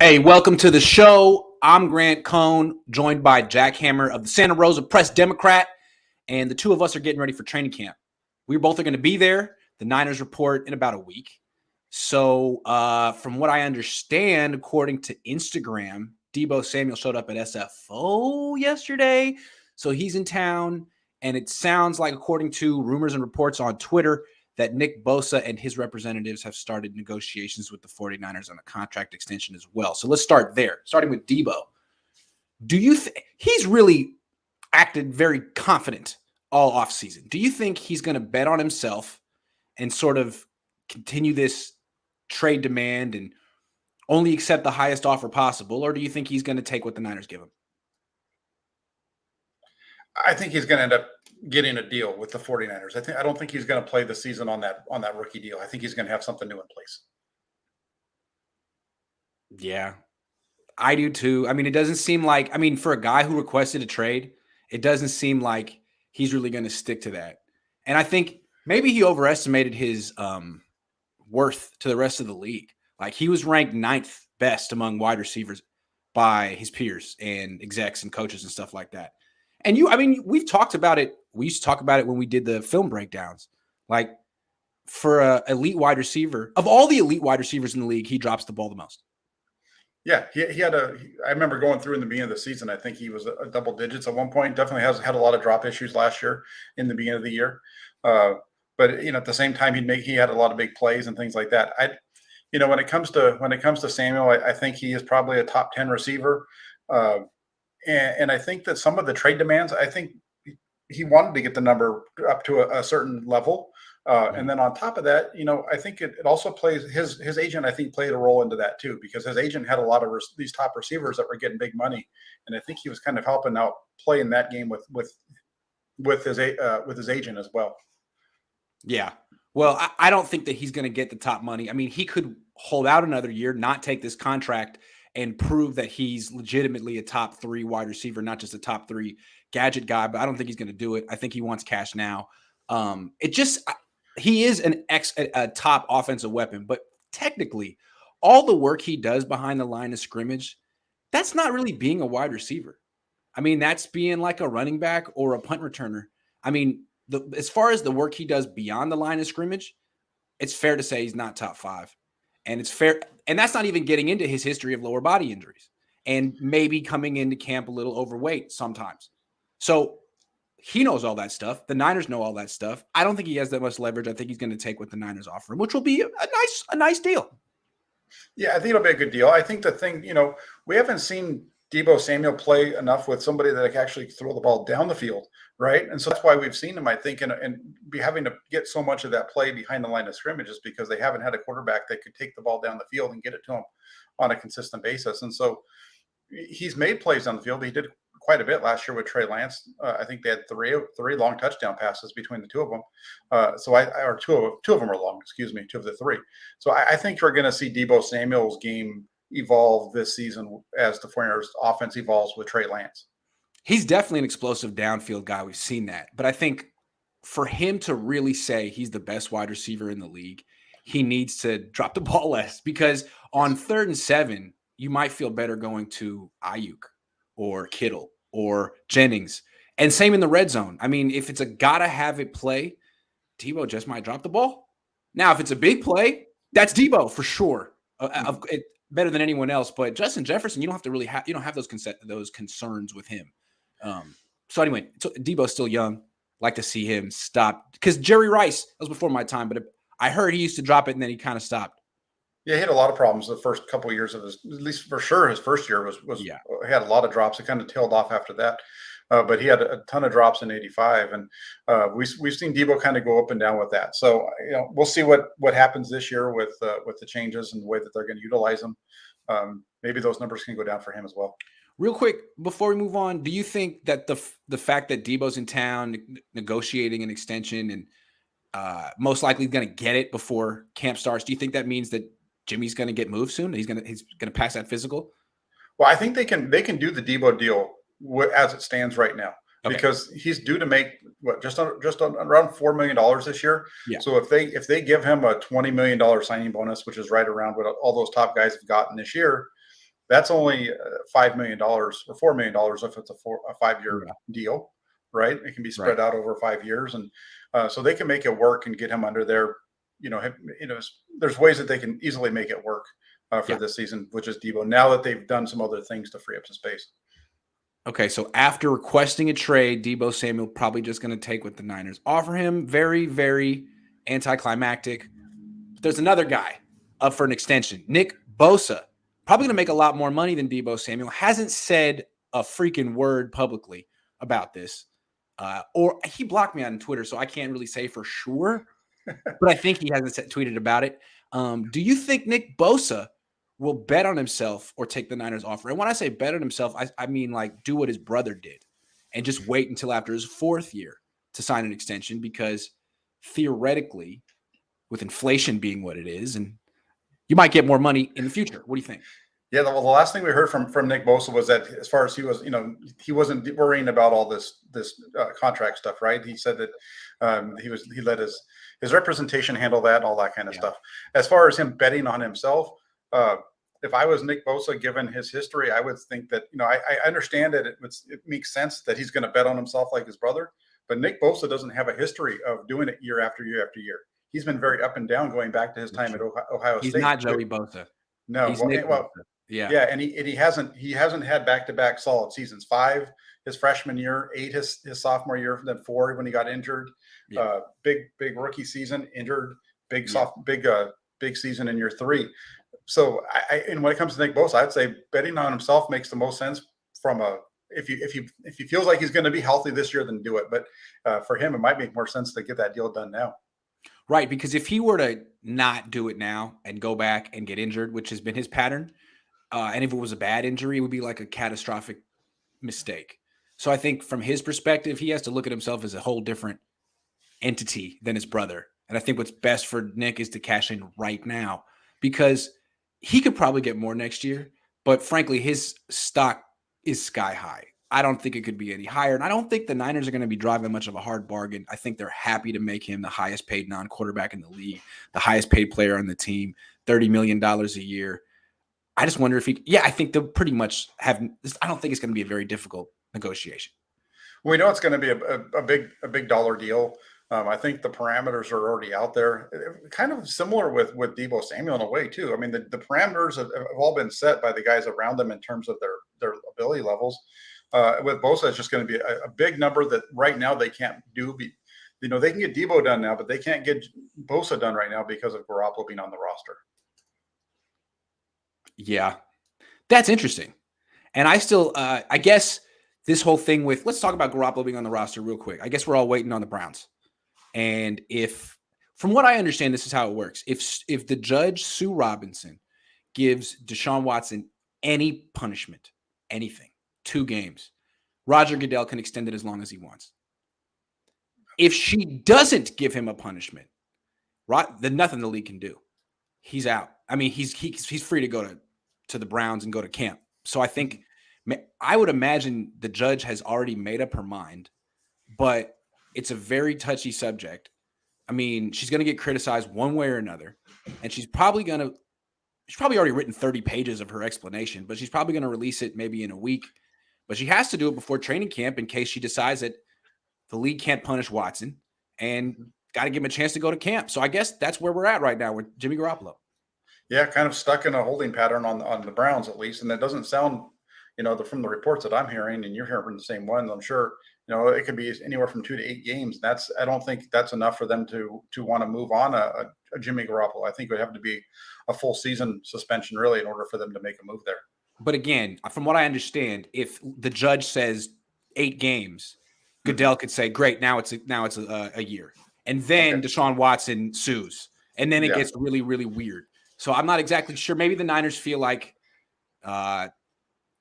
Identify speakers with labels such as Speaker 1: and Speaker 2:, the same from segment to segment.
Speaker 1: Hey, welcome to the show. I'm Grant Cohn, joined by Jack Hammer of the Santa Rosa Press Democrat, and the two of us are getting ready for training camp. We both are going to be there. The Niners report in about a week. So, from what I understand, according to Instagram, Deebo Samuel showed up at SFO yesterday. So he's in town, and it sounds like, according to rumors and reports on Twitter, that Nick Bosa and his representatives have started negotiations with the 49ers on a contract extension as well. So let's start there, starting with Deebo. Do you think he's really acted very confident all offseason? Do you think he's going to bet on himself and sort of continue this trade demand and only accept the highest offer possible? Or do you think he's going to take what the Niners give him?
Speaker 2: I think he's going to end up getting a deal with the 49ers. I don't think he's going to play the season on that rookie deal. I think he's going to have something new in place.
Speaker 1: Yeah, I do too. I mean, it doesn't seem like, for a guy who requested a trade, it doesn't seem like he's really going to stick to that. And I think maybe he overestimated his worth to the rest of the league. Like, he was ranked 9th best among wide receivers by his peers and execs and coaches and stuff like that. And we've talked about it. We used to talk about it when we did the film breakdowns. Like, for an elite wide receiver, of all the elite wide receivers in the league, he drops the ball the most.
Speaker 2: Yeah, I remember going through in the beginning of the season, I think he was a double digits at one point. Definitely has had a lot of drop issues last year in the beginning of the year. But at the same time, he had a lot of big plays and things like that. When it comes to Samuel, I think he is probably a top 10 receiver. And I think that some of the trade demands, I think he wanted to get the number up to a certain level. And then on top of that, I think it also plays his agent, I think, played a role into that too, because his agent had a lot of these top receivers that were getting big money. And I think he was kind of helping out play in that game with his agent as well.
Speaker 1: Yeah. Well, I don't think that he's going to get the top money. I mean, he could hold out another year, not take this contract, and prove that he's legitimately a top 3 wide receiver, not just a top 3 gadget guy. But I don't think he's going to do it. I think he wants cash now. He is a top offensive weapon, but technically, all the work he does behind the line of scrimmage, that's not really being a wide receiver. I mean, that's being like a running back or a punt returner. I mean, as far as the work he does beyond the line of scrimmage, it's fair to say he's not top 5. And it's fair. And that's not even getting into his history of lower body injuries and maybe coming into camp a little overweight sometimes. So he knows all that stuff. The Niners know all that stuff. I don't think he has that much leverage. I think he's going to take what the Niners offer him, which will be a nice deal.
Speaker 2: Yeah, I think it'll be a good deal. I think the thing, we haven't seen Deebo Samuel play enough with somebody that can actually throw the ball down the field, right? And so that's why we've seen him, I think, and be having to get so much of that play behind the line of scrimmage is because they haven't had a quarterback that could take the ball down the field and get it to him on a consistent basis. And so he's made plays on the field. He did quite a bit last year with Trey Lance. I think they had three long touchdown passes between the two of them. Two of them were long, two of the 3. So I think we're going to see Deebo Samuel's game evolve this season as the 49ers offense evolves with Trey Lance.
Speaker 1: He's definitely an explosive downfield guy. We've seen that. But I think for him to really say he's the best wide receiver in the league, he needs to drop the ball less, because on 3rd and 7, you might feel better going to Ayuk or Kittle or Jennings. And same in the red zone. I mean, if it's a gotta have it play, Deebo just might drop the ball. Now, if it's a big play, that's Deebo for sure. Better than anyone else, but Justin Jefferson, you don't have to really you don't have those concerns with him. So anyway, Deebo's still young. Like to see him stop, because Jerry Rice, that was before my time, but I heard he used to drop it and then he kind of stopped.
Speaker 2: Yeah, he had a lot of problems the first couple of years of at least for sure, his first year was he had a lot of drops. It kind of tailed off after that. But he had a ton of drops in 85, and we've seen Deebo kind of go up and down with that. So we'll see what happens this year with the changes and the way that they're going to utilize them. Maybe those numbers can go down for him as well.
Speaker 1: Real quick, before we move on, do you think that the fact that Deebo's in town negotiating an extension and most likely going to get it before camp starts, do you think that means that Jimmy's going to get moved soon? He's going to pass that physical?
Speaker 2: Well, I think they can do the Deebo deal as it stands right now, because he's due to make just around $4 million this year.
Speaker 1: Yeah.
Speaker 2: So if they give him a $20 million signing bonus, which is right around what all those top guys have gotten this year, That's only $5 million or $4 million if it's a 5-year deal, right? It can be spread out over 5 years, and so they can make it work and get him under there. There's ways that they can easily make it work for this season, which is Deebo. Now that they've done some other things to free up some space.
Speaker 1: Okay, so after requesting a trade, Deebo Samuel probably just going to take what the Niners offer him. Very, very anticlimactic. But there's another guy up for an extension. Nick Bosa, probably going to make a lot more money than Deebo Samuel. Hasn't said a freaking word publicly about this. Or he blocked me on Twitter, so I can't really say for sure. But I think he hasn't tweeted about it. Do you think Nick Bosa will bet on himself or take the Niners offer? And when I say bet on himself, I mean like do what his brother did and just wait until after his 4th year to sign an extension, because theoretically, with inflation being what it is, and you might get more money in the future. What do you think?
Speaker 2: Yeah, the last thing we heard from Nick Bosa was that as far as he was, he wasn't worrying about all this contract stuff, right? He said that he let his representation handle that and all that kind of stuff. As far as him betting on himself, if I was Nick Bosa, given his history, I would think that, I understand that it makes sense that he's going to bet on himself like his brother, but Nick Bosa doesn't have a history of doing it year after year after year. He's been very up and down going back to his time at Ohio State.
Speaker 1: He's not Joey Bosa.
Speaker 2: No,
Speaker 1: he's Nick Bosa.
Speaker 2: Yeah, and he hasn't had back-to-back solid seasons. 5 his freshman year, 8 his sophomore year, then 4 when he got injured. Big rookie season, injured. Big season in year 3. So and when it comes to Nick Bosa, I'd say betting on himself makes the most sense from if he feels like he's going to be healthy this year, then do it. But for him, it might make more sense to get that deal done now.
Speaker 1: Right, because if he were to not do it now and go back and get injured, which has been his pattern, and if it was a bad injury, it would be like a catastrophic mistake. So I think from his perspective, he has to look at himself as a whole different entity than his brother. And I think what's best for Nick is to cash in right now, because he could probably get more next year. But frankly, his stock is sky high. I don't think it could be any higher. And I don't think the Niners are going to be driving much of a hard bargain. I think they're happy to make him the highest paid non-quarterback in the league, the highest paid player on the team, $30 million a year. I just wonder if I think they'll pretty much have, I don't think it's going to be a very difficult negotiation.
Speaker 2: We know it's going to be a big dollar deal. I think the parameters are already out there, kind of similar with Deebo Samuel in a way too. I mean, the parameters have all been set by the guys around them in terms of their ability levels. With Bosa, it's just going to be a big number that right now they can't do. They can get Deebo done now, but they can't get Bosa done right now because of Garoppolo being on the roster.
Speaker 1: Yeah, that's interesting. And I still, I guess this whole thing with, let's talk about Garoppolo being on the roster real quick. I guess we're all waiting on the Browns. And from what I understand, this is how it works. If the judge, Sue Robinson, gives Deshaun Watson any punishment, anything, 2 games, Roger Goodell can extend it as long as he wants. If she doesn't give him a punishment, then nothing the league can do. He's out. I mean, he's free to go to the Browns and go to camp. So I would imagine the judge has already made up her mind, but it's a very touchy subject. I mean, she's going to get criticized one way or another, and she's probably already written 30 pages of her explanation, but she's probably going to release it maybe in a week. But she has to do it before training camp in case she decides that the league can't punish Watson and got to give him a chance to go to camp. So I guess that's where we're at right now with Jimmy Garoppolo.
Speaker 2: Yeah, kind of stuck in a holding pattern on the Browns at least, and that doesn't sound, from the reports that I'm hearing, and you're hearing from the same ones, I'm sure, it could be anywhere from 2 to 8 games. I don't think that's enough for them to want to move on a Jimmy Garoppolo. I think it would have to be a full season suspension really in order for them to make a move there.
Speaker 1: But again, from what I understand, if the judge says 8 games, Goodell could say, "Great, now it's a year," and then Deshaun Watson sues, and then it gets really, really weird. So I'm not exactly sure. Maybe the Niners feel like the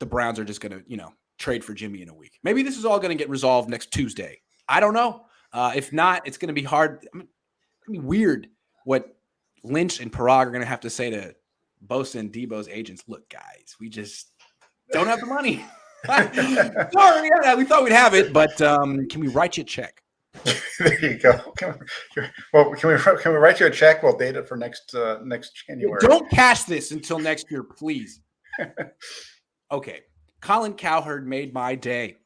Speaker 1: Browns are just going to, trade for Jimmy in a week. Maybe this is all going to get resolved next Tuesday. I don't know. If not, it's going to be hard. It's going to be weird what Lynch and Parag are going to have to say to Bosa and Deebo's agents. Look, guys, we just don't have the money. Sorry, we thought we'd have it, but can we write you a check?
Speaker 2: There you go. Can we write you a check? We'll date it for next January.
Speaker 1: Don't cash this until next year, please. Okay. Colin Cowherd made my day.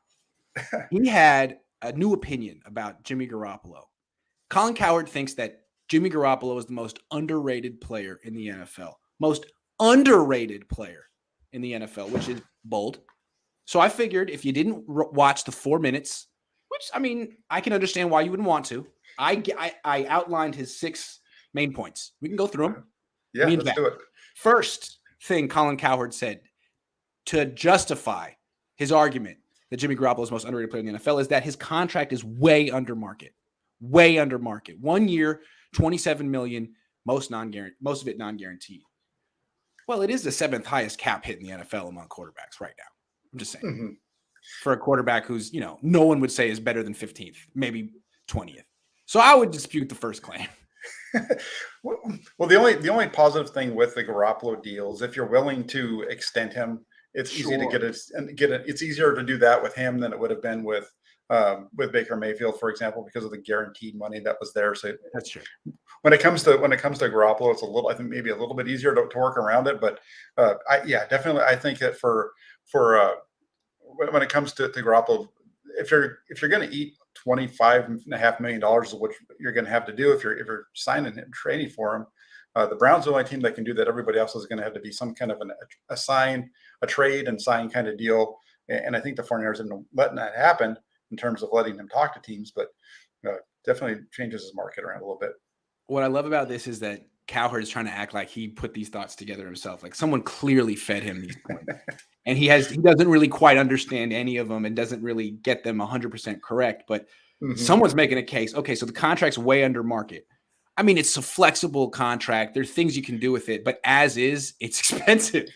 Speaker 1: He had a new opinion about Jimmy Garoppolo. Colin Cowherd thinks that Jimmy Garoppolo is the most underrated player in the NFL. Most underrated player in the NFL, which is bold. So I figured if you didn't watch the 4 minutes, which, I mean, I can understand why you wouldn't want to. I outlined his 6 main points. We can go through them.
Speaker 2: Yeah, let's do it.
Speaker 1: First thing Colin Cowherd said to justify his argument that Jimmy Garoppolo is the most underrated player in the NFL is that his contract is way under market. Way under market. 1 year, $27 million, most of it non-guaranteed. Well, it is the 7th highest cap hit in the NFL among quarterbacks right now. I'm just saying. Mm-hmm. For a quarterback who's, no one would say is better than 15th, maybe 20th. So I would dispute the first claim.
Speaker 2: Well, the only positive thing with the Garoppolo deal is if you're willing to extend him, it's easy to get it. It's easier to do that with him than it would have been with Baker Mayfield, for example, because of the guaranteed money that was there. So
Speaker 1: that's true.
Speaker 2: When it comes to Garoppolo, it's I think maybe a little bit easier to work around it. But definitely, I think that for when it comes to Garoppolo, if you're going to eat $25.5 million, which you're going to have to do if you're signing him, trading for him, the Browns are the only team that can do that. Everybody else is going to have to be some kind of a trade and sign kind of deal. And I think the 49ers didn't letting that happen in terms of letting him talk to teams, but definitely changes his market around a little bit.
Speaker 1: What I love about this is that Cowherd is trying to act like he put these thoughts together himself. Like someone clearly fed him these points. And he doesn't really quite understand any of them and doesn't really get them 100% correct. But someone's making a case. Okay, so the contract's way under market. I mean, it's a flexible contract. There's things you can do with it. But as is, it's expensive.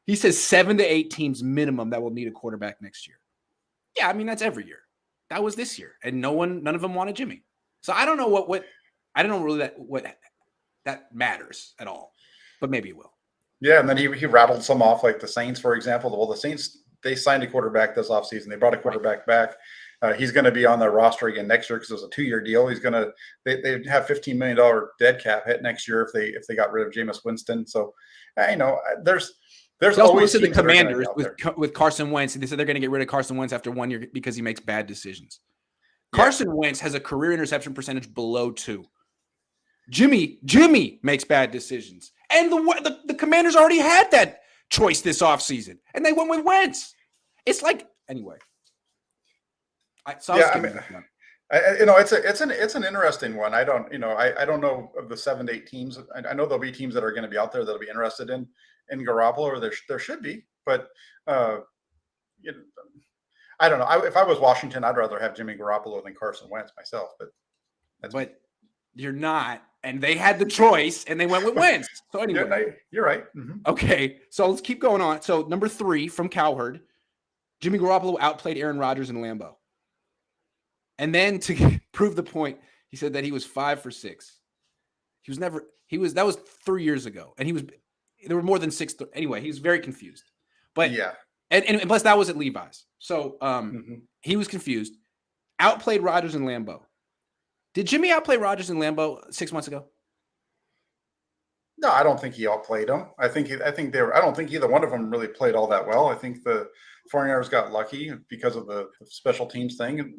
Speaker 1: He says 7 to 8 teams minimum that will need a quarterback next year. Yeah, I mean, that's every year. That was this year. And none of them wanted Jimmy. So I don't know I don't know really what that matters at all. But maybe it will.
Speaker 2: Yeah, and then he rattled some off, like the Saints, for example. Well, the Saints, they signed a quarterback this offseason. They brought a quarterback back. He's going to be on their roster again next year because it was a 2-year deal. He's going to they have $15 million dead cap hit next year if they got rid of Jameis Winston. So, there's always
Speaker 1: the Commanders with Carson Wentz. They said they're going to get rid of Carson Wentz after 1 year because he makes bad decisions. Yeah. Carson Wentz has a career interception percentage below 2. Jimmy makes bad decisions. And the Commanders already had that choice this offseason, and they went with Wentz. It's like anyway.
Speaker 2: It's an interesting one. I don't know of the 7 to 8 teams. I know there'll be teams that are going to be out there that'll be interested in Garoppolo, or there should be. But I don't know. If I was Washington, I'd rather have Jimmy Garoppolo than Carson Wentz myself. But
Speaker 1: you're not. And they had the choice, and they went with Wentz. So anyway.
Speaker 2: You're right. Mm-hmm.
Speaker 1: Okay, so let's keep going on. So number 3 from Cowherd, Jimmy Garoppolo outplayed Aaron Rodgers in Lambeau. And then to prove the point, he said that he was 5 for 6. That was 3 years ago. And there were more than 6. Anyway, he was very confused. But yeah. And plus that was at Levi's. So he was confused. Outplayed Rodgers in Lambeau. Did Jimmy outplay Rodgers in Lambeau 6 months ago?
Speaker 2: No, I don't think he outplayed him. I don't think either one of them really played all that well. I think the 49ers got lucky because of the special teams thing. And,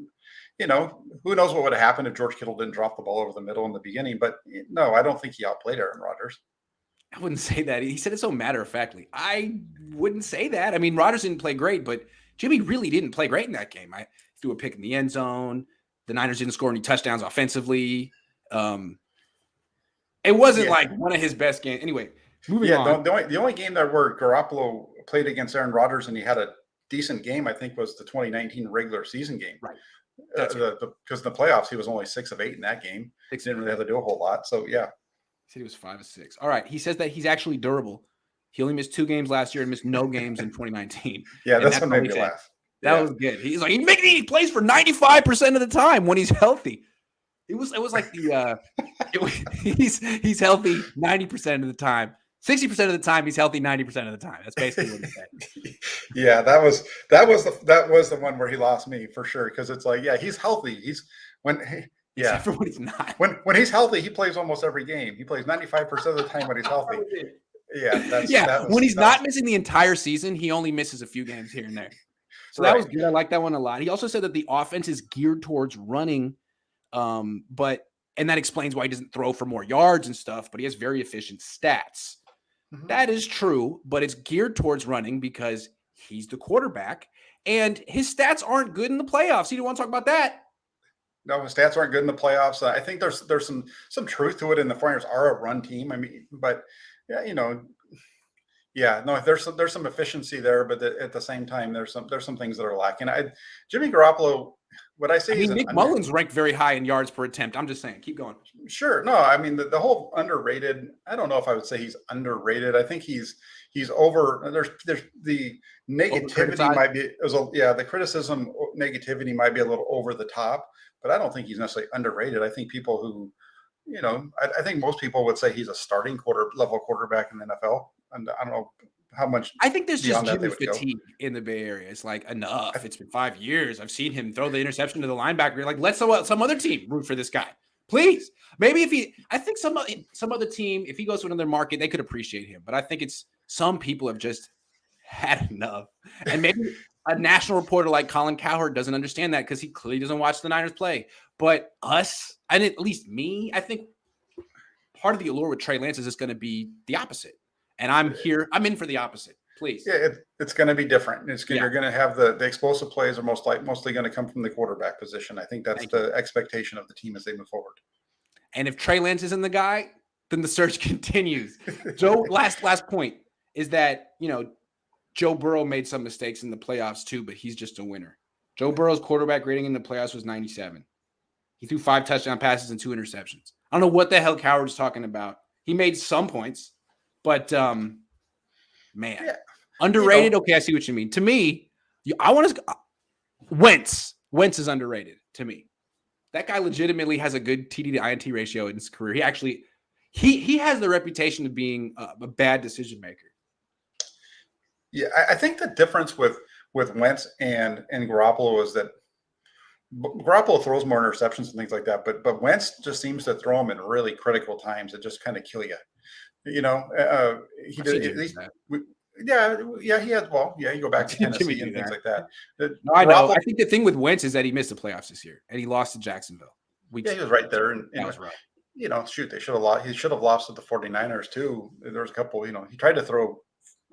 Speaker 2: who knows what would have happened if George Kittle didn't drop the ball over the middle in the beginning. But no, I don't think he outplayed Aaron Rodgers.
Speaker 1: I wouldn't say that. He said it so matter-of-factly. I wouldn't say that. I mean, Rodgers didn't play great, but Jimmy really didn't play great in that game. I threw a pick in the end zone. The Niners didn't score any touchdowns offensively. It wasn't like one of his best games. Anyway, moving on.
Speaker 2: The only game that where Garoppolo played against Aaron Rodgers and he had a decent game, I think, was the 2019 regular season game.
Speaker 1: Right.
Speaker 2: Because in the playoffs, he was only 6 of 8 in that game. He didn't really have to do a whole lot. So, yeah.
Speaker 1: He said he was 5 of 6. All right. He says that he's actually durable. He only missed 2 games last year and missed no games in 2019.
Speaker 2: Yeah, that's what made me laugh.
Speaker 1: That was good. He's like, he plays for 95% of the time when he's healthy. It was like he's healthy 90% of the time. 60% of the time he's healthy 90% of the time. That's basically what he said.
Speaker 2: Yeah, that was the one where he lost me for sure, because it's like, yeah, he's healthy. Except
Speaker 1: for when he's not.
Speaker 2: When he's healthy, he plays almost every game. He plays 95% of the time when he's healthy. Yeah,
Speaker 1: Yeah, when he's not missing the entire season, he only misses a few games here and there. So that was good. I like that one a lot. He also said that the offense is geared towards running, and that explains why he doesn't throw for more yards and stuff, but he has very efficient stats. Mm-hmm. That is true, but it's geared towards running because he's the quarterback, and his stats aren't good in the playoffs. You don't want to talk about that?
Speaker 2: No, his stats aren't good in the playoffs. I think there's some truth to it, and the 49ers are a run team. I mean, but yeah, there's some efficiency there, but at the same time, there's some things that are lacking. Jimmy Garoppolo, what I say is
Speaker 1: Nick Mullins ranked very high in yards per attempt. I'm just saying, keep going.
Speaker 2: Sure. No, I mean the whole underrated. I don't know if I would say he's underrated. I think he's over. There's the negativity might be the criticism negativity might be a little over the top, but I don't think he's necessarily underrated. I think people who, I think most people would say he's a starting level quarterback in the NFL. And I don't know how much.
Speaker 1: I think there's just Jimmy fatigue in the Bay Area. It's like, enough. It's been 5 years. I've seen him throw the interception to the linebacker. You're like, let some other team root for this guy, please. Maybe I think some other team, if he goes to another market, they could appreciate him. But I think some people have just had enough. And maybe a national reporter like Cowherd doesn't understand that because he clearly doesn't watch the Niners play. But us, and at least me, I think part of the allure with Trey Lance is just going to be the opposite. And I'm in for the opposite, please.
Speaker 2: Yeah, it's going to be different. You're going to have the explosive plays are mostly going to come from the quarterback position. I think that's the expectation of the team as they move forward.
Speaker 1: And if Trey Lance isn't the guy, then the search continues. Joe, last point is that, Joe Burrow made some mistakes in the playoffs too, but he's just a winner. Joe Burrow's quarterback rating in the playoffs was 97. He threw 5 touchdown passes and 2 interceptions. I don't know what the hell Cowherd's talking about. He made some points. But underrated. Okay, I see what you mean. To me, I want to. Wentz is underrated to me. That guy legitimately has a good TD to INT ratio in his career. He actually he has the reputation of being a bad decision maker.
Speaker 2: Yeah, I think the difference with Wentz and Garoppolo is that Garoppolo throws more interceptions and things like that, but Wentz just seems to throw them in really critical times that just kind of kill you. He did at least. He had. Well, you go back to Tennessee and things like that.
Speaker 1: No, I know. I think the thing with Wentz is that he missed the playoffs this year, and he lost to Jacksonville.
Speaker 2: He was right there, and
Speaker 1: that was rough.
Speaker 2: They should have lost. He should have lost to the 49ers too. There was a couple. He tried to throw.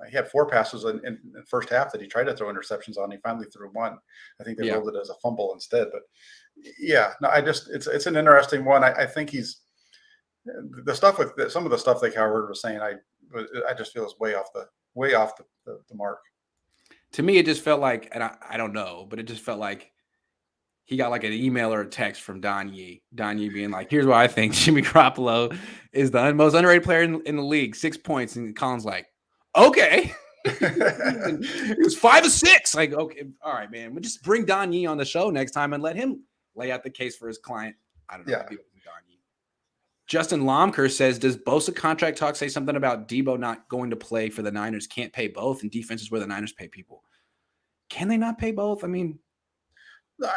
Speaker 2: He had 4 passes in the first half that he tried to throw interceptions on. He finally threw 1. I think they rolled it as a fumble instead. But it's an interesting one. I think he's. The stuff with some of the stuff that Cowherd was saying, I just feel is way off the mark.
Speaker 1: To me, it just felt like, and I don't know, but it just felt like he got like an email or a text from Don Yee. Don Yee being like, "Here's why I think Jimmy Garoppolo is the most underrated player in the league. 6 points," and Colin's like, "Okay." It was 5 of 6. Like, okay, all right, man. We'll just bring Don Yee on the show next time and let him lay out the case for his client. I don't know.
Speaker 2: Yeah.
Speaker 1: Justin Lomker says, does Bosa contract talk say something about Deebo not going to play for the Niners? Can't pay both, and defense is where the Niners pay people. Can they not pay both? I mean,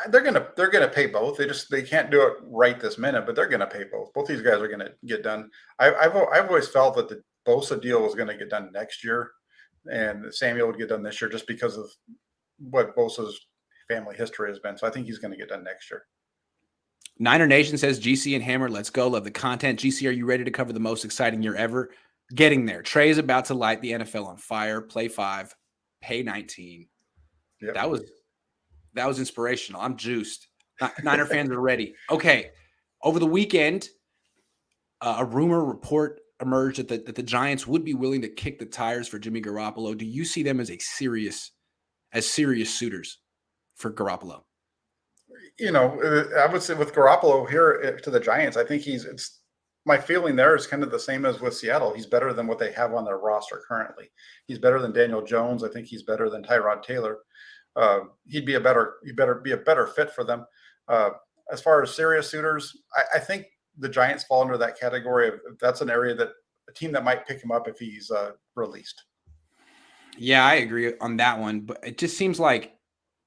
Speaker 2: they're gonna pay both. They can't do it right this minute, but they're gonna pay both. Both these guys are gonna get done. I've always felt that the Bosa deal was gonna get done next year, and Samuel would get done this year just because of what Bosa's family history has been. So I think he's gonna get done next year.
Speaker 1: Niner Nation says, GC and Hammer, let's go. Love the content. GC, are you ready to cover the most exciting year ever? Getting there. Trey is about to light the NFL on fire. Play 5, pay 19. Yep. That was inspirational. I'm juiced. Niner fans are ready. Okay. Over the weekend, a rumor report emerged that the Giants would be willing to kick the tires for Jimmy Garoppolo. Do you see them as serious suitors for Garoppolo?
Speaker 2: I would say with Garoppolo here to the Giants, I think my feeling there is kind of the same as with Seattle. He's better than what they have on their roster currently. He's better than Daniel Jones. I think he's better than Tyrod Taylor. He'd be a better fit for them. As far as serious suitors, I think the Giants fall under that category of that's an area that a team that might pick him up if he's released.
Speaker 1: Yeah, I agree on that one, but it just seems like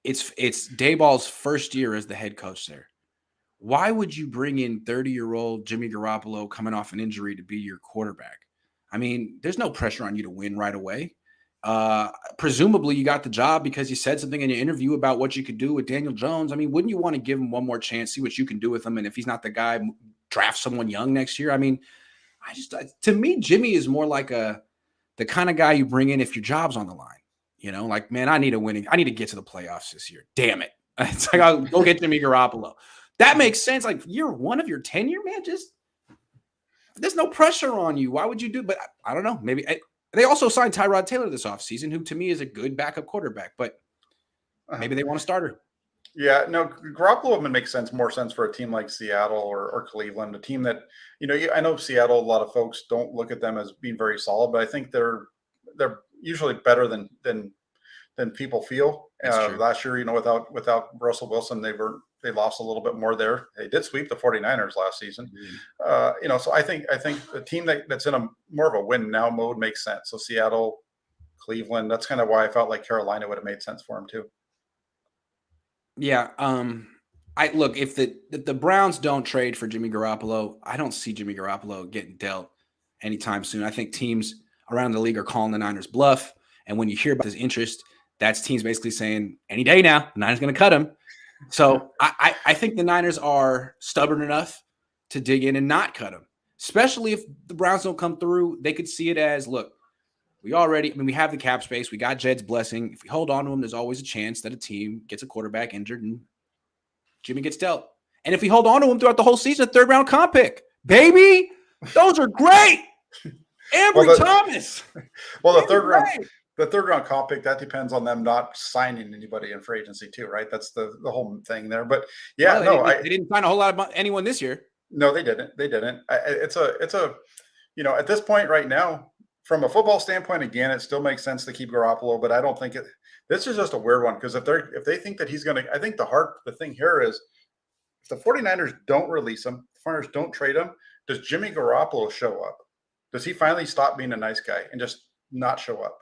Speaker 1: it's Dayball's first year as the head coach there. Why would you bring in 30-year-old Jimmy Garoppolo coming off an injury to be your quarterback? I mean, there's no pressure on you to win right away. Presumably you got the job because you said something in your interview about what you could do with Daniel Jones. I mean, wouldn't you want to give him one more chance, see what you can do with him? And if he's not the guy, draft someone young next year. I mean, to me, Jimmy is more like the kind of guy you bring in if your job's on the line. Like, man, I need to get to the playoffs this year. Damn it. It's like, I'll go get Jimmy Garoppolo. That makes sense. Like, year one of your tenure, man, there's no pressure on you. Why would you do? But I don't know. Maybe they also signed Tyrod Taylor this offseason, who to me is a good backup quarterback, but maybe they want a starter.
Speaker 2: Yeah, no, Garoppolo would make more sense for a team like Seattle or Cleveland, a team that, I know Seattle, a lot of folks don't look at them as being very solid, but I think they're usually better than people feel. Last year, without Russell Wilson, they lost a little bit more there. They did sweep the 49ers last season. So I think a team that's in a more of a win now mode makes sense. So Seattle, Cleveland, that's kind of why I felt like Carolina would have made sense for him too.
Speaker 1: Yeah. If the Browns don't trade for Jimmy Garoppolo, I don't see Jimmy Garoppolo getting dealt anytime soon. I think teams around the league are calling the Niners bluff. And when you hear about his interest, that's teams basically saying any day now, the Niners going to cut him. So I think the Niners are stubborn enough to dig in and not cut him, especially if the Browns don't come through. They could see it as, look, we have the cap space. We got Jed's blessing. If we hold on to him, there's always a chance that a team gets a quarterback injured and Jimmy gets dealt. And if we hold on to him throughout the whole season, a third-round comp pick. Baby, those are great. Ambry Thomas.
Speaker 2: Well, the third-round comp pick, that depends on them not signing anybody in free agency too, right? That's the whole thing there. But yeah,
Speaker 1: they didn't sign a whole lot of anyone this year.
Speaker 2: No, they didn't. It's a at this point right now, from a football standpoint, again, it still makes sense to keep Garoppolo, but I don't think this is just a weird one because if they think that he's going to, I think the thing here is if the 49ers don't release him, the 49ers don't trade him, does Jimmy Garoppolo show up? Does he finally stop being a nice guy and just not show up?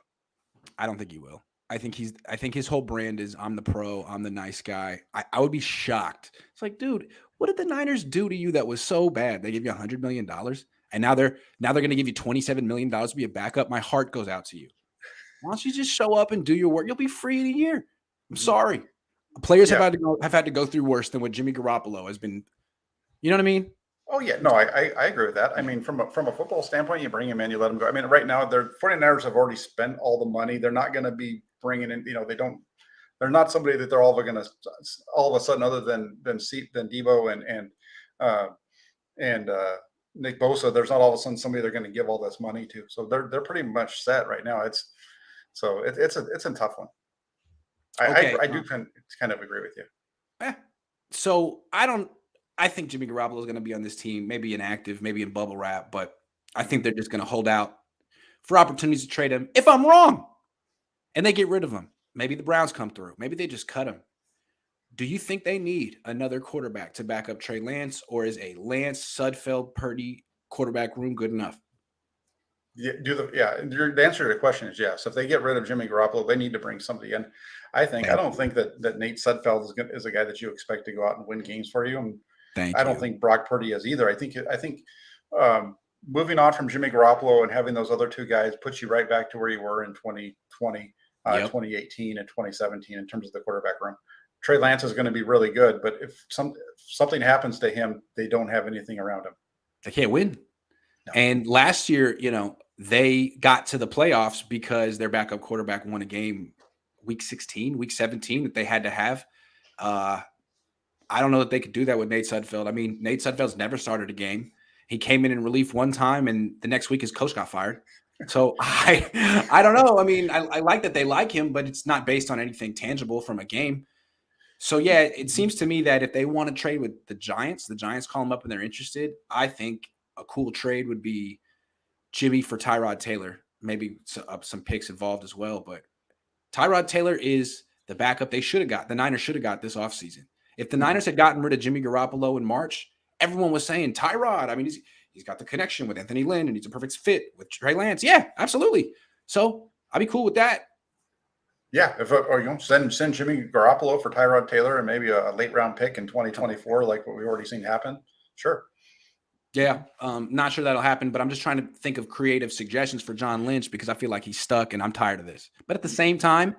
Speaker 1: I don't think he will. I think his whole brand is I'm the pro, I'm the nice guy. I would be shocked. It's like, dude, what did the Niners do to you that was so bad? They give you $100 million. And now they're going to give you $27 million to be a backup. My heart goes out to you. Why don't you just show up and do your work? You'll be free in a year. I'm sorry. Players have had to go through worse than what Jimmy Garoppolo has been. You know what I mean?
Speaker 2: Oh yeah, no, I agree with that. I mean, from a football standpoint, you bring him in, you let him go. I mean, right now, the 49ers have already spent all the money. They're not going to be bringing in. They're not somebody that they're all of a sudden, other than Deebo and Nick Bosa, there's not all of a sudden somebody they're going to give all this money to. So they're pretty much set right now. It's a tough one. I do kind of agree with you.
Speaker 1: So I think Jimmy Garoppolo is going to be on this team, maybe inactive, maybe in bubble wrap, but I think they're just going to hold out for opportunities to trade him. If I'm wrong and they get rid of him, maybe the Browns come through. Maybe they just cut him. Do you think they need another quarterback to back up Trey Lance, or is a Lance, Sudfeld, Purdy quarterback room good enough?
Speaker 2: Yeah, the answer to the question is yes. If they get rid of Jimmy Garoppolo, they need to bring somebody in. I don't think that Nate Sudfeld is a guy that you expect to go out and win games for you. And I don't think Brock Purdy is either. I think moving on from Jimmy Garoppolo and having those other two guys puts you right back to where you were in 2020, 2018, and 2017 in terms of the quarterback room. Trey Lance is going to be really good, but if something happens to him, they don't have anything around him.
Speaker 1: They can't win. No. And last year, they got to the playoffs because their backup quarterback won a game week 16, week 17 that they had to have. I don't know that they could do that with Nate Sudfeld. I mean, Nate Sudfeld's never started a game. He came in relief one time, and the next week his coach got fired. So I don't know. I mean, I like that they like him, but it's not based on anything tangible from a game. So, yeah, it seems to me that if they want to trade with the Giants call them up and they're interested. I think a cool trade would be Jimmy for Tyrod Taylor, maybe some picks involved as well. But Tyrod Taylor is the backup they should have got. The Niners should have got this offseason. If the Niners had gotten rid of Jimmy Garoppolo in March, everyone was saying Tyrod. I mean, he's got the connection with Anthony Lynn, and he's a perfect fit with Trey Lance. Yeah, absolutely. So I'd be cool with that.
Speaker 2: Yeah, send Jimmy Garoppolo for Tyrod Taylor and maybe a late round pick in 2024, like what we've already seen happen. Sure.
Speaker 1: Yeah, not sure that'll happen, but I'm just trying to think of creative suggestions for John Lynch because I feel like he's stuck and I'm tired of this. But at the same time,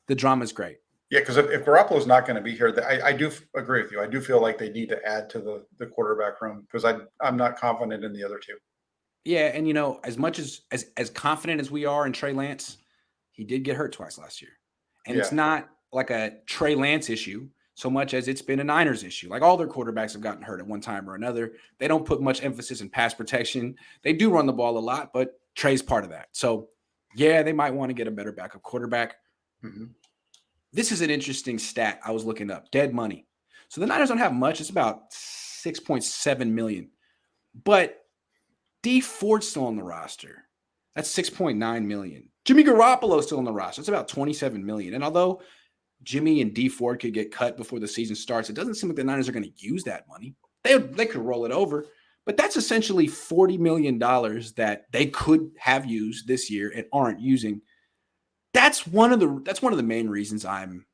Speaker 1: the drama is great.
Speaker 2: Yeah, because if Garoppolo is not going to be here, I do agree with you. I do feel like they need to add to the quarterback room because I'm not confident in the other two.
Speaker 1: Yeah, and as much as confident as we are in Trey Lance, he did get hurt twice last year. And it's not like a Trey Lance issue so much as it's been a Niners issue. Like all their quarterbacks have gotten hurt at one time or another. They don't put much emphasis in pass protection. They do run the ball a lot, but Trey's part of that. So, yeah, they might want to get a better backup quarterback.
Speaker 2: Mm-hmm.
Speaker 1: This is an interesting stat I was looking up. Dead money. So the Niners don't have much. It's about $6.7 million. But D Ford's still on the roster. That's $6.9 million. Jimmy Garoppolo's still on the roster. It's about $27 million. And although Jimmy and D Ford could get cut before the season starts, it doesn't seem like the Niners are going to use that money. They could roll it over, but that's essentially $40 million that they could have used this year and aren't using. That's one of the main reasons I'm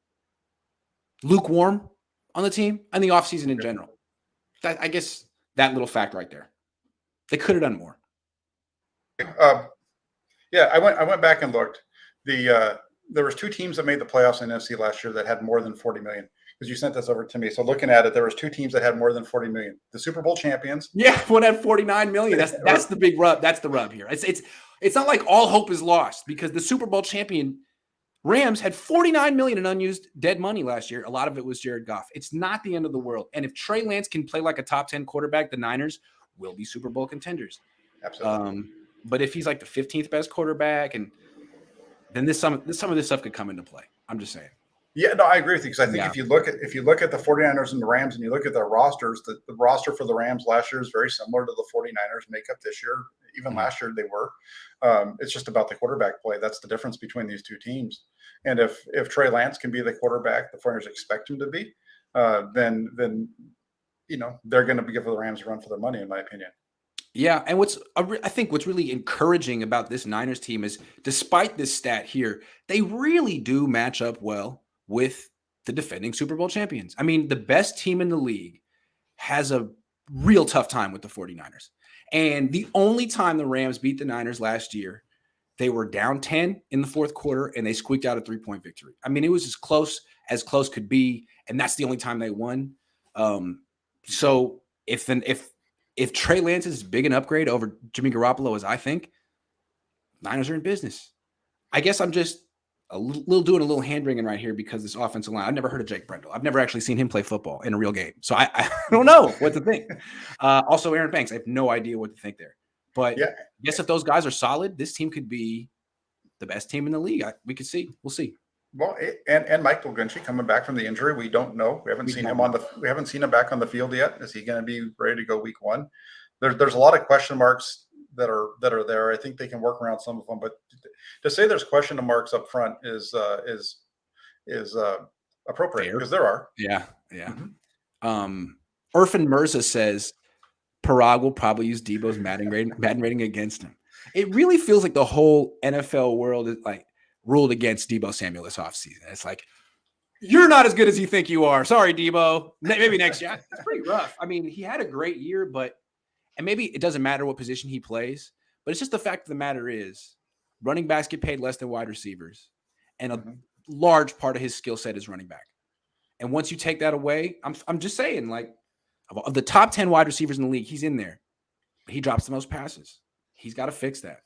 Speaker 1: lukewarm on the team and the offseason in general. I guess that little fact right there. They could have done more.
Speaker 2: Yeah, I went back and looked. There was two teams that made the playoffs in NFC last year that had more than 40 million. Because you sent this over to me. So looking at it, there was two teams that had more than 40 million. The Super Bowl champions.
Speaker 1: Yeah, one had 49 million. That's the big rub. That's the rub here. It's not like all hope is lost because the Super Bowl champion Rams had 49 million in unused dead money last year. A lot of it was Jared Goff. It's not the end of the world. And if Trey Lance can play like a top 10 quarterback, the Niners will be Super Bowl contenders.
Speaker 2: Absolutely.
Speaker 1: But if he's like the 15th best quarterback, and then some of this stuff could come into play. I'm just saying.
Speaker 2: Yeah, no, I agree with you because I think if you look at the 49ers and the Rams and you look at their rosters, the roster for the Rams last year is very similar to the 49ers makeup this year. Even last year they were. It's just about the quarterback play. That's the difference between these two teams. And if Trey Lance can be the quarterback the 49ers expect him to be, then they're going to give the Rams a run for their money, in my opinion.
Speaker 1: Yeah, and I think what's really encouraging about this Niners team is, despite this stat here, they really do match up well with the defending Super Bowl champions. I mean, the best team in the league has a real tough time with the 49ers. And the only time the Rams beat the Niners last year, they were down 10 in the fourth quarter and they squeaked out a 3-point victory. I mean, it was as close could be, and that's the only time they won. So if Trey Lance is as big an upgrade over Jimmy Garoppolo as I think, Niners are in business. I guess I'm just doing a little hand-wringing right here because this offensive line, I've never heard of Jake Brendel. I've never actually seen him play football in a real game. So I don't know what to think. Also, Aaron Banks, I have no idea what to think there. But I guess if those guys are solid, this team could be the best team in the league. We could see. We'll see.
Speaker 2: Well, and Mike Dolgunchi coming back from the injury, we don't know. We haven't seen him back on the field yet. Is he going to be ready to go week one? There's a lot of question marks that are there. I think they can work around some of them, but to say there's question marks up front is appropriate because there are.
Speaker 1: Yeah. Irfan Mirza says Parag will probably use Deebo's Madden rating against him. It really feels like the whole NFL world is like ruled against Deebo Samuel this offseason. It's like, you're not as good as you think you are. Sorry, Deebo. Maybe next year. It's pretty rough. I mean, he had a great year, and maybe it doesn't matter what position he plays, but it's just the fact of the matter is running backs get paid less than wide receivers. And a large part of his skill set is running back. And once you take that away, I'm just saying, like, of the top 10 wide receivers in the league, he's in there. He drops the most passes. He's got to fix that.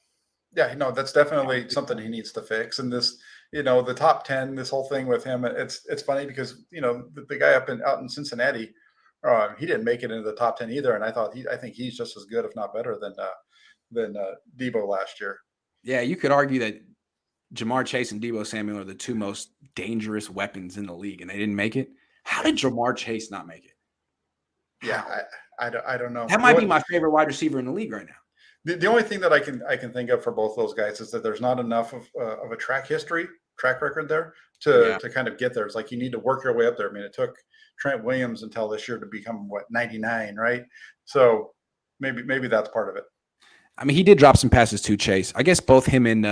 Speaker 2: Yeah, that's definitely something he needs to fix. And this, the top 10, this whole thing with him, it's funny because, the guy out in Cincinnati, he didn't make it into the top 10 either. And I think he's just as good, if not better than Deebo last year.
Speaker 1: Yeah, you could argue that Jamar Chase and Deebo Samuel are the two most dangerous weapons in the league, and they didn't make it. How did Jamar Chase not make it?
Speaker 2: Yeah, I don't know.
Speaker 1: That might be my favorite wide receiver in the league right now.
Speaker 2: The only thing that I can think of for both those guys is that there's not enough of a track record there to kind of get there. It's like you need to work your way up there. I mean, it took Trent Williams until this year to become 99, right? So maybe that's part of it.
Speaker 1: I mean, he did drop some passes to Chase. I guess both him and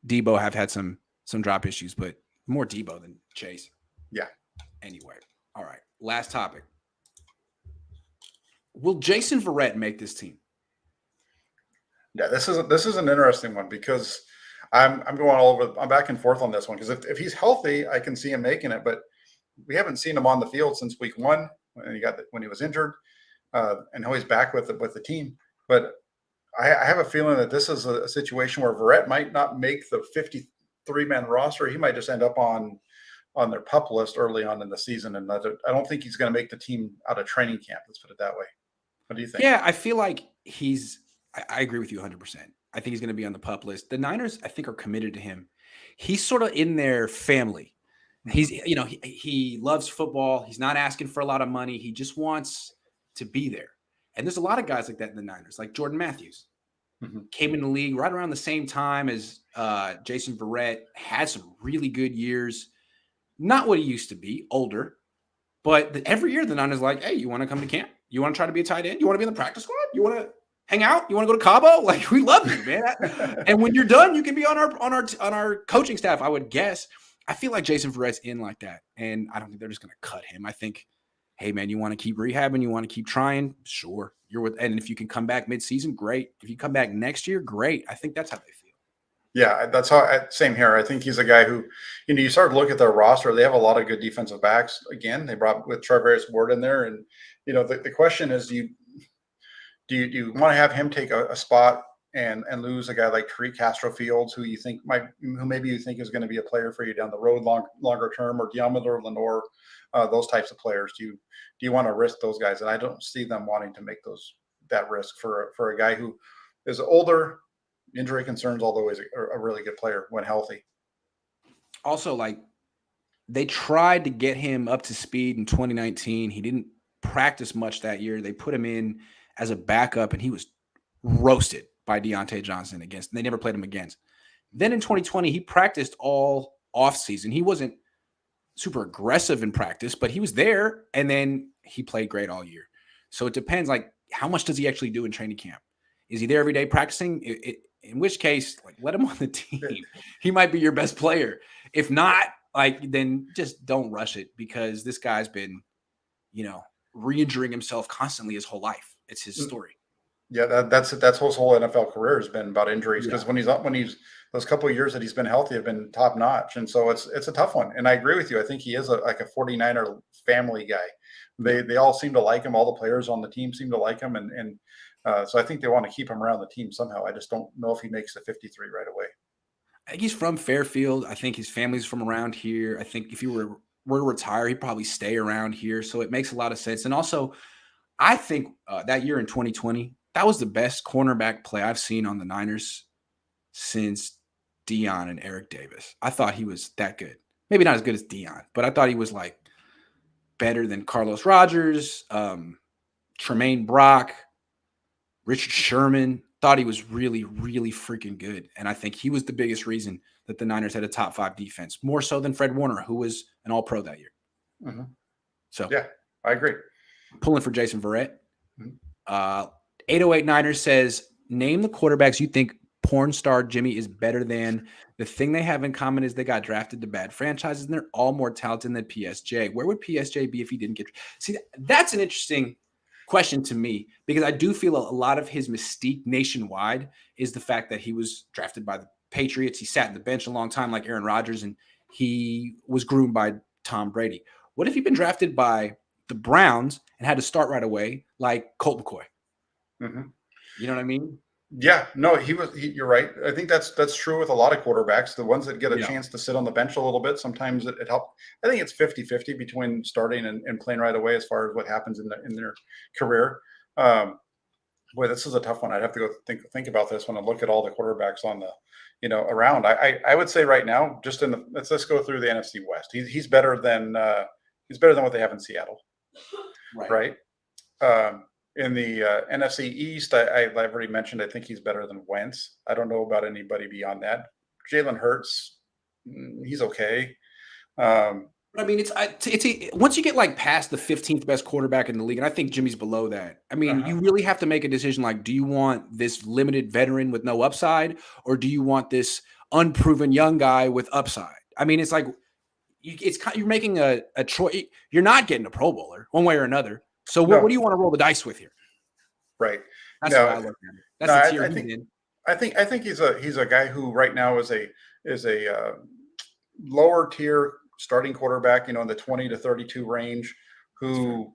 Speaker 1: Deebo have had some drop issues, but more Deebo than Chase.
Speaker 2: Yeah.
Speaker 1: Anyway, all right. Last topic. Will Jason Verrett make this team?
Speaker 2: Yeah, this is an interesting one because I'm going all over. I'm back and forth on this one because if he's healthy, I can see him making it, but we haven't seen him on the field since week 1 when he was injured, and now he's back with the team. But I have a feeling that this is a situation where Verrett might not make the 53-man roster. He might just end up on their PUP list early on in the season, and I don't think he's going to make the team out of training camp. Let's put it that way. What do you think?
Speaker 1: Yeah, I feel like I agree with you 100%. I think he's going to be on the PUP list. The Niners, I think, are committed to him. He's sort of in their family. He's, he loves football. He's not asking for a lot of money. He just wants to be there. And there's a lot of guys like that in the Niners, like Jordan Matthews. Came in the league right around the same time as Jason Verrett, had some really good years. Not what he used to be, older. But every year the Niners like, hey, you want to come to camp? You want to try to be a tight end? You want to be in the practice squad? You want to hang out? You want to go to Cabo? Like, we love you, man. And when you're done, you can be on our coaching staff, I would guess. I feel like Jason Verrett's in like that. And I don't think they're just going to cut him. I think, hey, man, you want to keep rehabbing? You want to keep trying? Sure. And if you can come back midseason, great. If you come back next year, great. I think that's how they feel.
Speaker 2: Yeah, that's how. Same here. I think he's a guy who, you start to look at their roster. They have a lot of good defensive backs. Again, they brought with Charvarius Ward in there, and the question is, do you want to have him take a spot and lose a guy like Tariq Castro-Fields, who maybe you think is going to be a player for you down the road longer term, or Deommodore Lenoir, those types of players? Do you want to risk those guys? And I don't see them wanting to make that risk for a guy who is older. Injury concerns, although he's a really good player when healthy.
Speaker 1: Also, like, they tried to get him up to speed in 2019. He didn't practice much that year. They put him in as a backup, and he was roasted by Deontay Johnson and they never played him against. Then in 2020, he practiced all offseason. He wasn't super aggressive in practice, but he was there, and then he played great all year. So it depends, like, how much does he actually do in training camp? Is he there every day practicing? In which case, like, let him on the team. He might be your best player. If not, like, then just don't rush it, because this guy's been, re-injuring himself constantly his whole life. It's his story.
Speaker 2: Yeah, that's his whole NFL career has been about injuries, because when he's those couple of years that he's been healthy have been top notch, and so it's a tough one. And I agree with you. I think he is like a 49er family guy. They all seem to like him. All the players on the team seem to like him, and so I think they want to keep him around the team somehow. I just don't know if he makes the 53 right away.
Speaker 1: I think he's from Fairfield. I think his family's from around here. I think if he were to retire, he'd probably stay around here. So it makes a lot of sense. And also, I think that year in 2020, that was the best cornerback play I've seen on the Niners since Deion and Eric Davis. I thought he was that good. Maybe not as good as Deion, but I thought he was, like, better than Carlos Rogers, Tremaine Brock, Richard Sherman. Thought he was really, really freaking good. And I think he was the biggest reason that the Niners had a top 5 defense, more so than Fred Warner, who was an all-pro that year.
Speaker 2: Mm-hmm.
Speaker 1: So
Speaker 2: yeah, I agree.
Speaker 1: Pulling for Jason Verrett. 808 Niners says, name the quarterbacks you think porn star Jimmy is better than. The thing they have in common is they got drafted to bad franchises, and they're all more talented than PSJ. Where would PSJ be if he didn't get – see, that's an interesting question to me, because I do feel a lot of his mystique nationwide is the fact that he was drafted by the Patriots. He sat in the bench a long time like Aaron Rodgers, and he was groomed by Tom Brady. What if he'd been drafted by the Browns and had to start right away like Colt McCoy?
Speaker 2: Mm-hmm.
Speaker 1: You know what I mean?
Speaker 2: Yeah, no, you're right. I think that's true with a lot of quarterbacks. The ones that get a chance to sit on the bench a little bit, sometimes it helps. I think it's 50-50 between starting and playing right away as far as what happens in their career. Boy, this is a tough one. I'd have to go think about this when I look at all the quarterbacks on the, around. I would say right now, just let's go through the NFC West. He's better than what they have in Seattle, right? In the NFC East, I've already mentioned, I think he's better than Wentz. I don't know about anybody beyond that. Jalen Hurts, he's okay.
Speaker 1: But I mean, it's once you get like past the 15th best quarterback in the league, and I think Jimmy's below that. I mean, you really have to make a decision. Like, do you want this limited veteran with no upside, or do you want this unproven young guy with upside? I mean, it's like you're making a choice. You're not getting a Pro Bowler one way or another. So what do you want to roll the dice with here?
Speaker 2: Right.
Speaker 1: That's the way I
Speaker 2: No,
Speaker 1: look at it.
Speaker 2: no,
Speaker 1: That's the tier
Speaker 2: I
Speaker 1: he's
Speaker 2: think
Speaker 1: in.
Speaker 2: I think he's a guy who right now is a lower tier starting quarterback, in the 20 to 32 range,
Speaker 1: That's fair.
Speaker 2: who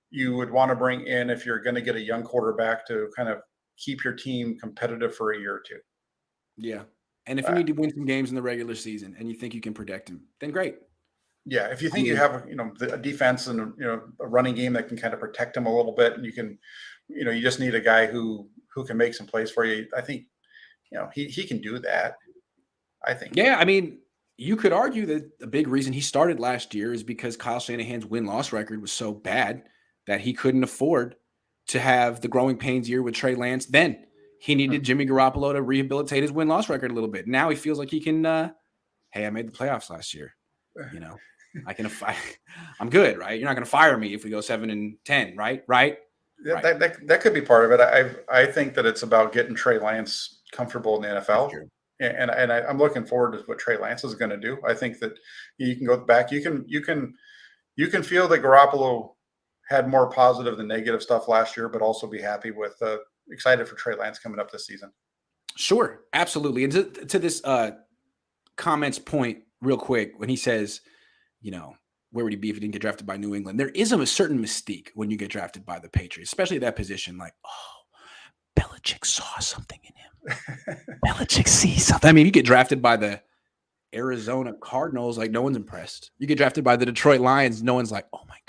Speaker 2: you would want to bring in if you're going to get a young quarterback to kind of keep your team competitive for a year or two.
Speaker 1: Yeah. And if you
Speaker 2: Uh,
Speaker 1: need to win some games in the regular season and you think you can protect him, then great.
Speaker 2: yeah, if you
Speaker 1: I
Speaker 2: think you
Speaker 1: mean,
Speaker 2: have a defense and a running game that can kind of protect him a little bit, and you just need a guy who can make some plays for you. I think he can do that. I think.
Speaker 1: yeah, I mean, you could argue that the big reason he started last year is because Kyle Shanahan's win-loss record was so bad that he couldn't afford to have the growing pains year with Trey Lance. Then he needed Jimmy Garoppolo to rehabilitate his win-loss record a little bit. Now he feels like he can. Hey, I made the playoffs last year. I can. I'm good, right? You're not going to fire me if we go 7-10, right? Right?
Speaker 2: Yeah,
Speaker 1: Right.
Speaker 2: that could be part of it. I think that it's about getting Trey Lance comfortable in the
Speaker 1: That's
Speaker 2: NFL,
Speaker 1: true.
Speaker 2: and I'm looking forward to what Trey Lance is going to do. I think that you can go back. You can feel that Garoppolo had more positive than negative stuff last year, but also be happy with excited for Trey Lance coming up this season.
Speaker 1: Sure, absolutely. And to this comments point, real quick, when he says, where would he be if he didn't get drafted by New England? There is a certain mystique when you get drafted by the Patriots, especially that position. Like, oh, Belichick saw something in him. Belichick sees something. I mean, you get drafted by the Arizona Cardinals, like no one's impressed. You get drafted by the Detroit Lions, no one's like, oh my God.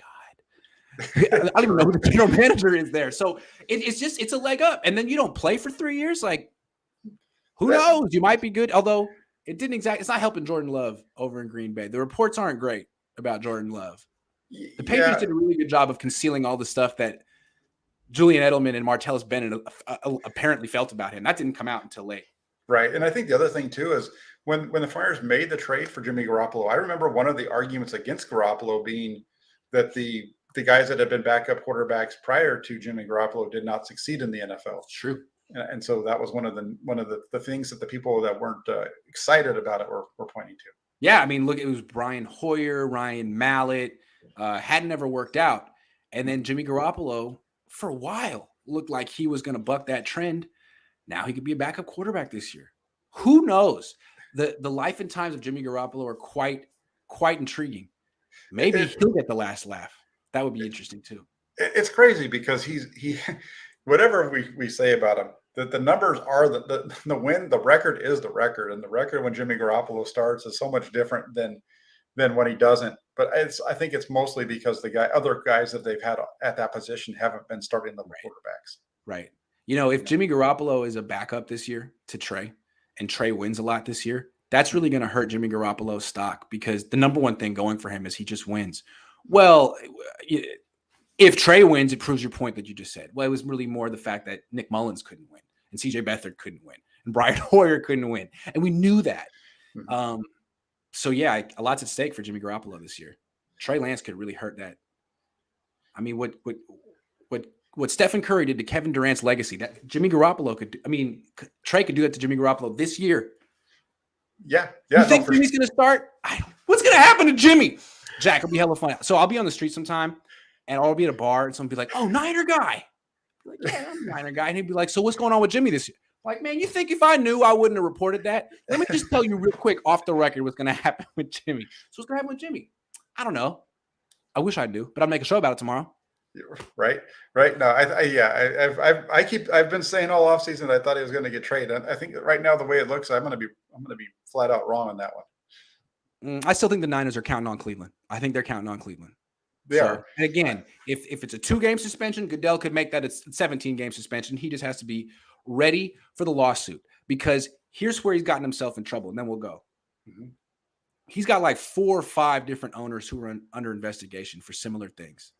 Speaker 1: I don't even know who the general manager is there. So it's a leg up. And then you don't play for 3 years. Like, who knows? You might be good. Although it's not helping Jordan Love over in Green Bay. The reports aren't great about Jordan Love. The Patriots did a really good job of concealing all the stuff that Julian Edelman and Martellus Bennett apparently felt about him. That didn't come out until late.
Speaker 2: Right. And I think the other thing too is when the Flyers made the trade for Jimmy Garoppolo, I remember one of the arguments against Garoppolo being that the guys that had been backup quarterbacks prior to Jimmy Garoppolo did not succeed in the NFL.
Speaker 1: It's true.
Speaker 2: And so that was one of the things that the people that weren't excited about it were pointing to.
Speaker 1: Yeah, I mean, look, it was Brian Hoyer, Ryan Mallett, hadn't ever worked out. And then Jimmy Garoppolo, for a while, looked like he was going to buck that trend. Now he could be a backup quarterback this year. Who knows? The life and times of Jimmy Garoppolo are quite intriguing. Maybe he'll get the last laugh. That would be interesting too.
Speaker 2: It's crazy because he whatever we say about him, the numbers are the win. The record is the record, and the record when Jimmy Garoppolo starts is so much different than when he doesn't. But I think it's mostly because other guys that they've had at that position haven't been starting the quarterbacks.
Speaker 1: Right. If Jimmy Garoppolo is a backup this year to Trey, and Trey wins a lot this year, that's really going to hurt Jimmy Garoppolo's stock because the number one thing going for him is he just wins. Well, if Trey wins, it proves your point that you just said. Well, it was really more the fact that Nick Mullins couldn't win and CJ Beathard couldn't win and Brian Hoyer couldn't win. And we knew that.
Speaker 2: Mm-hmm.
Speaker 1: So, yeah, a lot's at stake for Jimmy Garoppolo this year. Trey Lance could really hurt that. I mean, what Stephen Curry did to Kevin Durant's legacy, that Jimmy Garoppolo could do. I mean, Trey could do that to Jimmy Garoppolo this year.
Speaker 2: Yeah.
Speaker 1: You think Jimmy's going to start? What's going to happen to Jimmy? Jack, it'll be hella fun. So I'll be on the street sometime, and I'll be at a bar, and someone will be like, oh, Niner guy. I'll be like, yeah, I'm a Niner guy. And he'd be like, so what's going on with Jimmy this year? Like, man, you think if I knew, I wouldn't have reported that? Let me just tell you real quick off the record what's going to happen with Jimmy. So what's going to happen with Jimmy? I don't know. I wish I knew, but I'll make a show about it tomorrow.
Speaker 2: Right. No, I've been saying all offseason I thought he was going to get traded. I think right now the way it looks, I'm going to be flat out wrong on that one.
Speaker 1: I still think the Niners are counting on Cleveland. I think they're counting on Cleveland.
Speaker 2: They are.
Speaker 1: And again, if it's a 2-game suspension, Goodell could make that a 17-game suspension. He just has to be ready for the lawsuit because here's where he's gotten himself in trouble, and then we'll go. Mm-hmm. He's got like 4 or 5 different owners who are under investigation for similar things.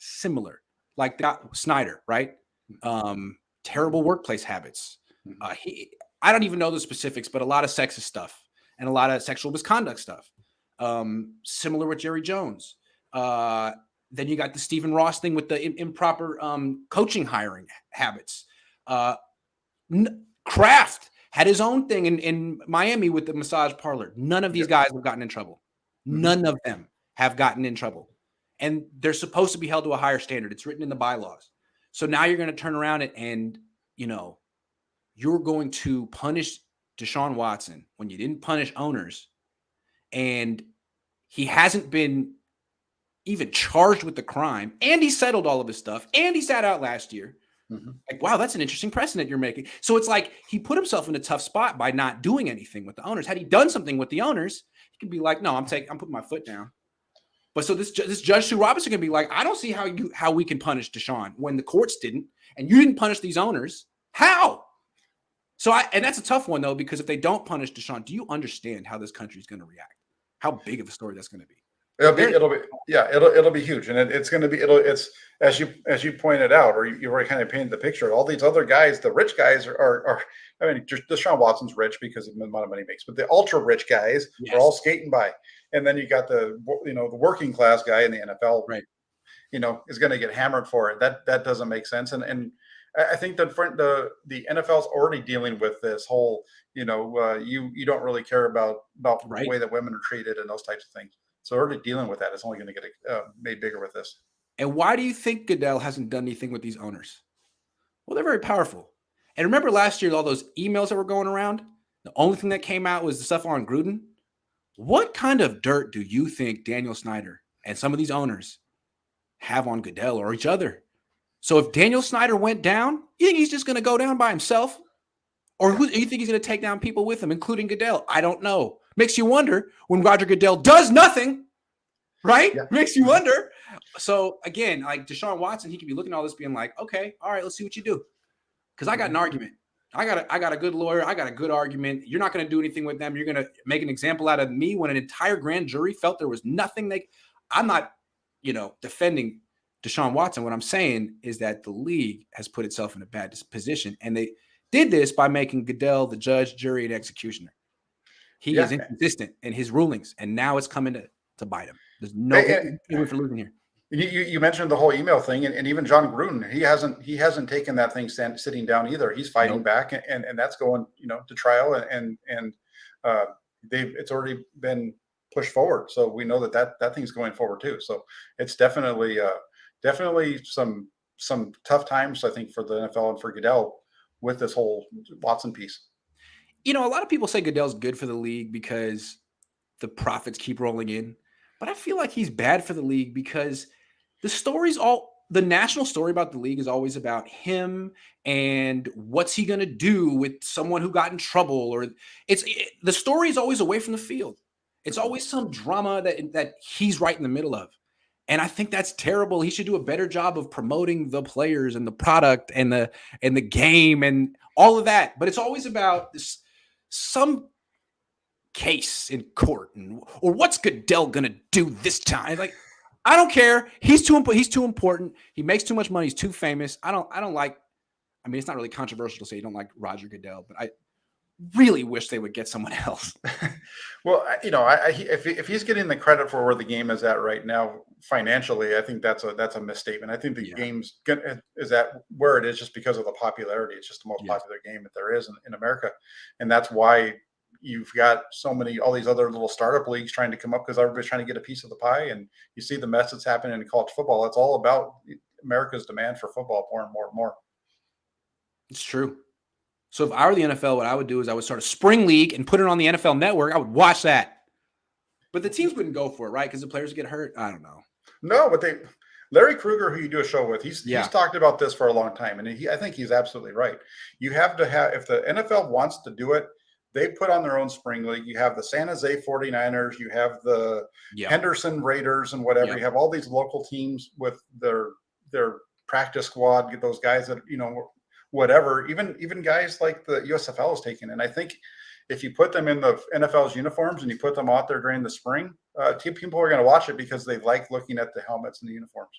Speaker 1: Like that Snyder, right? Terrible workplace habits. I don't even know the specifics, but a lot of sexist stuff and a lot of sexual misconduct stuff. Similar with Jerry Jones. Then you got the Stephen Ross thing with the improper coaching hiring habits. Kraft had his own thing in Miami with the massage parlor. None of these guys have gotten in trouble. None of them have gotten in trouble. And they're supposed to be held to a higher standard. It's written in the bylaws. So now you're going to turn around and you're going to punish Deshaun Watson when you didn't punish owners, and he hasn't been even charged with the crime, and he settled all of his stuff, and he sat out last year. Like, wow, that's an interesting precedent you're making. So it's like he put himself in a tough spot by not doing anything with the owners. Had he done something with the owners, he could be like, no, I'm putting my foot down. But so this Judge Sue Robinson can be like, I don't see how we can punish Deshaun when the courts didn't, and you didn't punish these owners. How? So and that's a tough one though, because if they don't punish Deshaun, do you understand how this country is going to react? How big of a story that's going to be?
Speaker 2: It'll be huge, and it's going to be it's as you pointed out, or you already kind of painted the picture. All these other guys, the rich guys are I mean, Deshaun Watson's rich because of the amount of money he makes, but the ultra rich guys are all skating by, and then you got the working class guy in the NFL,
Speaker 1: right?
Speaker 2: Is going to get hammered for it. That doesn't make sense, and I think that the NFL's already dealing with this whole you don't really care about the way that women are treated and those types of things. So already dealing with that. It's only going to get made bigger with this.
Speaker 1: And why do you think Goodell hasn't done anything with these owners? Well, they're very powerful. And remember last year, all those emails that were going around? The only thing that came out was the stuff on Gruden. What kind of dirt do you think Daniel Snyder and some of these owners have on Goodell or each other? So if Daniel Snyder went down, you think he's just going to go down by himself? Or who you think he's going to take down people with him, including Goodell? I don't know. Makes you wonder when Roger Goodell does nothing, right? Yeah. Makes you wonder. So again, like Deshaun Watson, he could be looking at all this being like, okay, all right, let's see what you do. Because I got an argument. I got a good lawyer. I got a good argument. You're not going to do anything with them. You're going to make an example out of me when an entire grand jury felt there was nothing I'm not, defending Deshaun Watson. What I'm saying is that the league has put itself in a bad position, and they did this by making Goodell the judge, jury, and executioner. He is inconsistent in his rulings, and now it's coming to bite him. There's no reason for losing here.
Speaker 2: You mentioned the whole email thing, and even John Gruden, he hasn't taken that thing sitting down either. He's fighting back, and that's going to trial, and it's already been pushed forward. So we know that thing's going forward too. So it's definitely some tough times, I think, for the NFL and for Goodell with this whole Watson piece.
Speaker 1: A lot of people say Goodell's good for the league because the profits keep rolling in, but I feel like he's bad for the league because the national story about the league is always about him and what's he going to do with someone who got in trouble, or the story is always away from the field. It's always some drama that he's right in the middle of. And I think that's terrible. He should do a better job of promoting the players and the product and the game and all of that. But it's always about some case in court or what's Goodell going to do this time? Like, I don't care. He's too important. He makes too much money. He's too famous. I don't like, I mean, it's not really controversial to say you don't like Roger Goodell, but I really wish they would get someone else.
Speaker 2: Well, if he's getting the credit for where the game is at right now financially, I think that's a misstatement. I think the game's is at where it is just because of the popularity. It's just the most popular game that there is in America, and that's why you've got all these other little startup leagues trying to come up because everybody's trying to get a piece of the pie. And you see the mess that's happening in college football. It's all about America's demand for football more and more and more.
Speaker 1: It's true. So if I were the NFL, what I would do is I would start a spring league and put it on the NFL Network. I would watch that. But the teams wouldn't go for it, right? Because the players get hurt. I don't know.
Speaker 2: No, but Larry Krueger, who you do a show with, he's talked about this for a long time, and I think he's absolutely right. You have to have, if the NFL wants to do it, they put on their own spring league. You have the San Jose 49ers, you have the Henderson Raiders and whatever. You have all these local teams with their practice squad, get those guys that, whatever, even guys like the USFL is taking. And I think if you put them in the NFL's uniforms and you put them out there during the spring, people are going to watch it because they like looking at the helmets and the uniforms.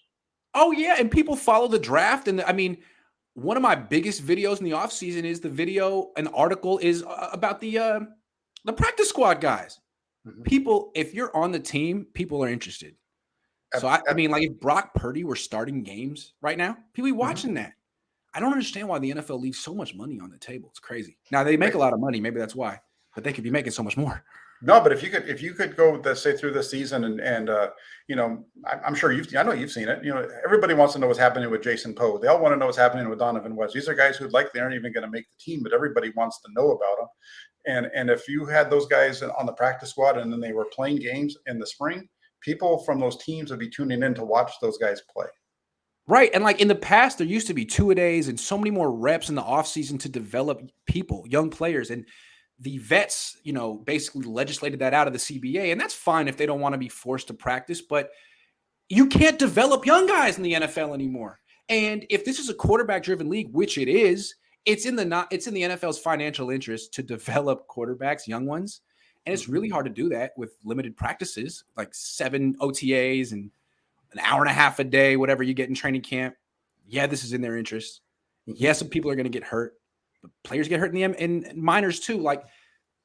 Speaker 1: Oh, yeah. And people follow the draft. And I mean, one of my biggest videos in the offseason is the video, an article is about the practice squad guys. Mm-hmm. People, if you're on the team, people are interested. So, I mean, like if Brock Purdy were starting games right now, people be watching that. I don't understand why the NFL leaves so much money on the table. It's crazy. Now, they make a lot of money. Maybe that's why. But they could be making so much more.
Speaker 2: No, but if you could go, let's say, through the season and I'm sure I know you've seen it. Everybody wants to know what's happening with Jason Poe. They all want to know what's happening with Donovan West. These are guys who likely aren't even going to make the team, but everybody wants to know about them. And if you had those guys on the practice squad and then they were playing games in the spring, people from those teams would be tuning in to watch those guys play.
Speaker 1: Right. And like in the past, there used to be two-a-days and so many more reps in the offseason to develop people, young players. And the vets, basically legislated that out of the CBA. And that's fine if they don't want to be forced to practice, but you can't develop young guys in the NFL anymore. And if this is a quarterback-driven league, which it is, it's in the NFL's financial interest to develop quarterbacks, young ones. And it's really hard to do that with limited practices, like 7 OTAs and an hour and a half a day, whatever you get in training camp. Yeah, this is in their interest. Yeah, some people are going to get hurt. But players get hurt in minors too. Like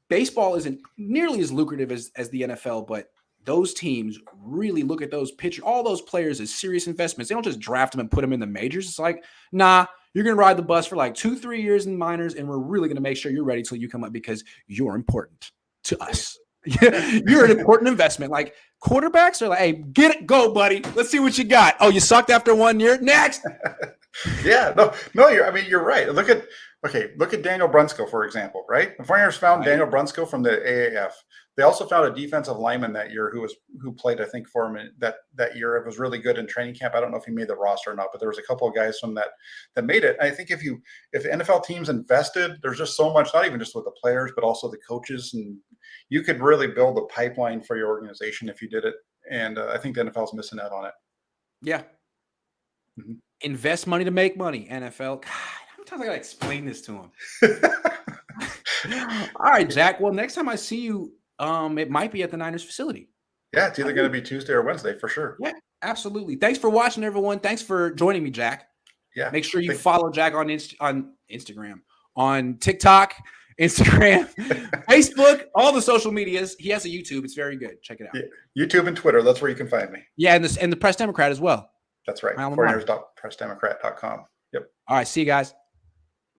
Speaker 1: baseball isn't nearly as lucrative as the NFL, but those teams really look at those pitchers, all those players as serious investments. They don't just draft them and put them in the majors. It's like, nah, you're going to ride the bus for like 2-3 years in minors, and we're really going to make sure you're ready till you come up because you're important to us. You're an important investment. Like quarterbacks are like, hey, get it, go, buddy. Let's see what you got. Oh, you sucked after 1 year. Next.
Speaker 2: Yeah, no, you're right. Look at Daniel Brunskill, for example, right? The 49ers found Daniel Brunskill from the AAF. They also found a defensive lineman that year who played, I think, for him that year. It was really good in training camp. I don't know if he made the roster or not, but there was a couple of guys from that made it. And I think if the NFL teams invested, there's just so much, not even just with the players, but also the coaches, and you could really build a pipeline for your organization if you did it. And I think the NFL is missing out on it.
Speaker 1: Yeah. Mm-hmm. Invest money to make money, NFL. God, sometimes I gotta explain this to him. All right, Jack. Well, next time I see you, it might be at the Niners facility.
Speaker 2: Yeah, it's either going to be Tuesday or Wednesday for sure.
Speaker 1: Yeah, absolutely. Thanks for watching, everyone. Thanks for joining me, Jack.
Speaker 2: Yeah.
Speaker 1: Make sure you follow Jack on Instagram, on TikTok, Instagram, Facebook, all the social medias. He has a YouTube. It's very good. Check it out.
Speaker 2: Yeah. YouTube and Twitter. That's where you can find me.
Speaker 1: Yeah, and the Press Democrat as well.
Speaker 2: That's right. 49ers.pressdemocrat.com. Yep.
Speaker 1: All right. See you guys.